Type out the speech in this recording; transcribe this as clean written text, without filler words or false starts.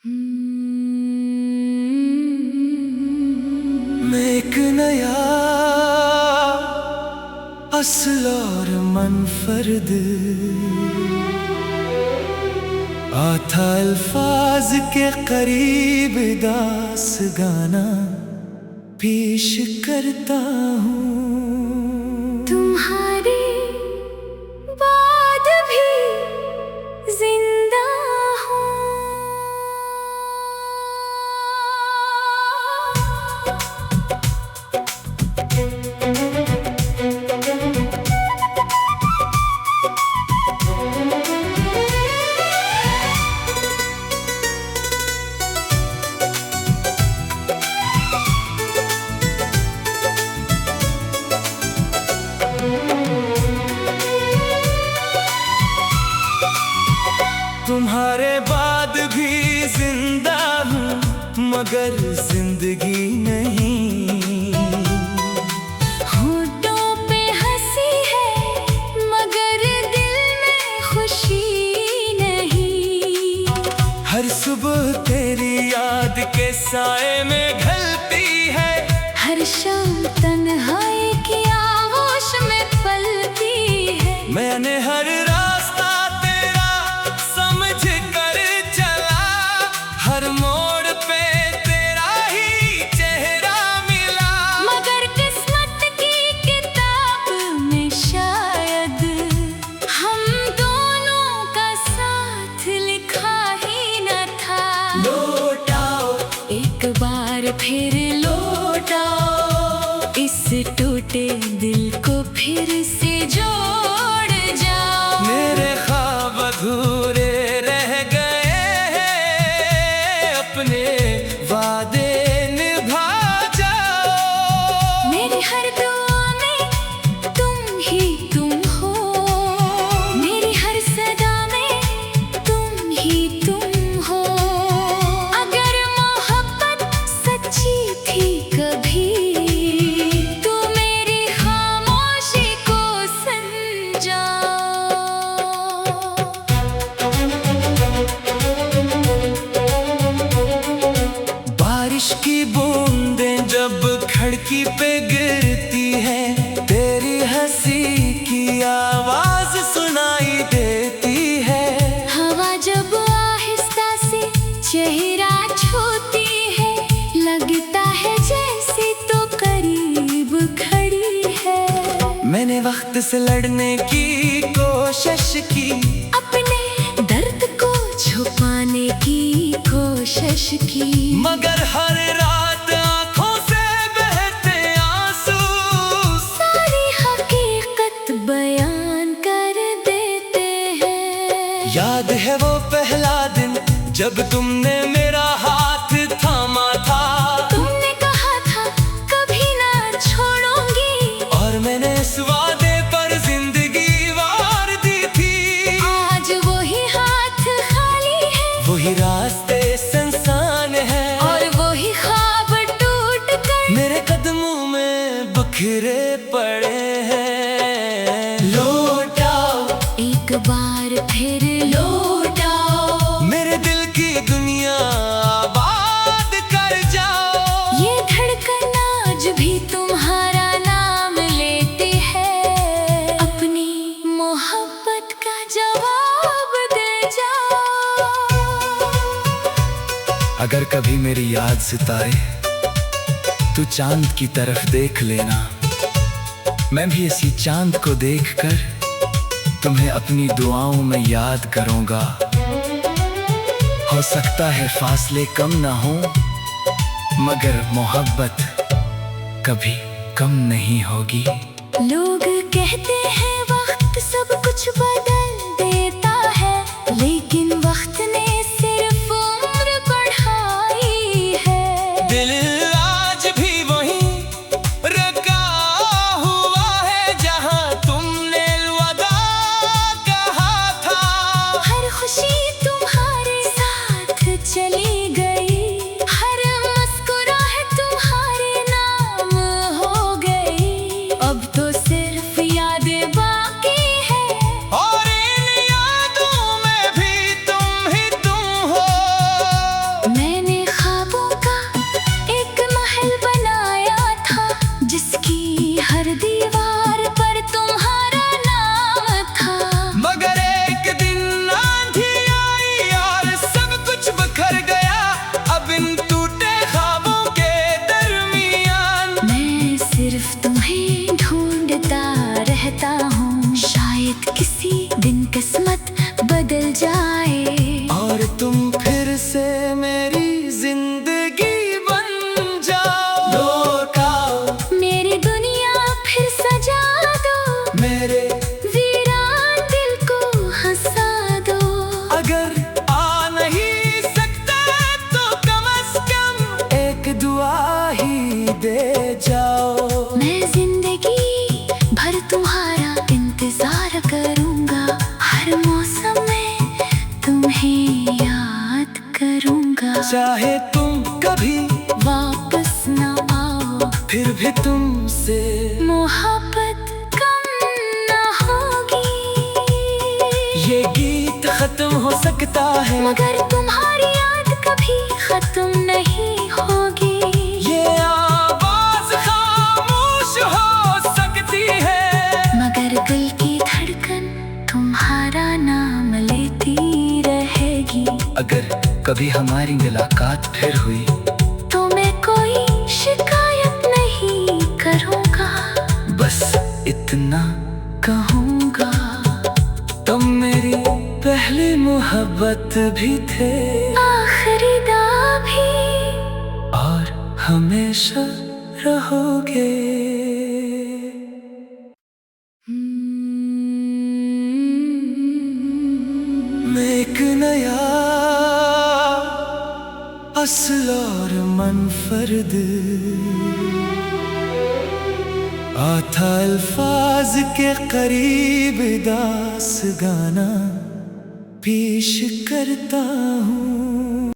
मैं एक नया असल और मनफरद आता अल्फाज के करीब दास गाना पेश करता हूँ। तुम्हारे बाद भी जिंदा हूँ। तुम्हारे बाद भी जिंदा हूँ मगर जिंदगी नहीं। होठों पे हंसी है मगर दिल में खुशी नहीं। हर सुबह तेरी याद के साए में ढलती है। हर शाम तन्हाई की आगोश में पलती है। मैंने हर रास्ता तेरा समझ कर चला। हर मोड़ पे तेरा ही चेहरा मिला। मगर किस्मत की किताब में शायद हम दोनों का साथ लिखा ही न था। लौटाओ एक बार फिर लौटाओ इस टूटे दिल को फिर से जोड़ जाओ। मेरे ख्वाब अधूरे रह गए हैं अपने वादे निभा जाओ। मेरी हर दुआ में तुम ही तुम हो। मेरी हर सदा में तुम ही तुम हो। अगर मोहब्बत सच्ची थी कभी तो मेरी खामोशी को समझाओ। बारिश की बूंदें जब खिड़की पे गिरती है तेरी हंसी की आवाज सुनाई देती है। हवा जब आहिस्ता से चेहरा छूती है लगता है जैसे तो करीब खड़ी है। मैंने वक्त से लड़ने की कोशिश की। अपने दर्द को छुपाने की कोशिश की। मगर हर रात आंखों से बहते आंसू सारी हकीकत बयान कर देते हैं। याद है वो पहला दिन जब तुमने मेरा हाथ थामा था। तुमने कहा था कभी ना छोड़ूंगी और मैंने इस वादे पर जिंदगी वार दी थी। आज वही हाथ खाली है वही रास्ते सुनसान है और वही ख्वाब टूट कर मेरे कदमों में बिखरे पड़े हैं। लौटाओ एक बार फिर लौटाओ मेरे दिल की दुनिया आबाद कर जाओ। ये धड़कन आज भी तुम्हारा नाम लेती है। अपनी मोहब्बत का जवाब दे जाओ। अगर कभी मेरी याद सताए तू चांद की तरफ देख लेना। मैं भी इसी चांद को देखकर तुम्हें अपनी दुआओं में याद करूंगा। हो सकता है फासले कम ना हो मगर मोहब्बत कभी कम नहीं होगी। लोग कहते हैं वक्त सब कुछ बदल देता है लेकिन वक्त ने सिर्फ उम्र बढ़ाई है। दिल आज भी वहीं रखा हुआ है जहां तुमने अलविदा कहा था। हर खुशी तुम्हारे साथ चली गई। हर मुस्कुराहट तुम्हारे नाम हो गई। अब तो सिर्फ यादें बाकी है। और चाहे तुम कभी वापस न आओ, फिर भी तुमसे मोहब्बत कम न होगी। ये गीत खत्म हो सकता है, मगर तुम्हारी याद कभी खत्म नहीं होगी। ये आवाज खामोश हो सकती है, मगर दिल की धड़कन तुम्हारा नाम लेती रहेगी। अगर कभी हमारी मुलाकात फिर हुई तो मैं कोई शिकायत नहीं करूँगा, बस इतना कहूँगा तुम मेरी पहली मोहब्बत भी थे, आखिरी दाव भी। और हमेशा रहोगे। मैं एक नया असल और मुनफरद आता अल्फाज के करीब दास गाना पेश करता हूँ।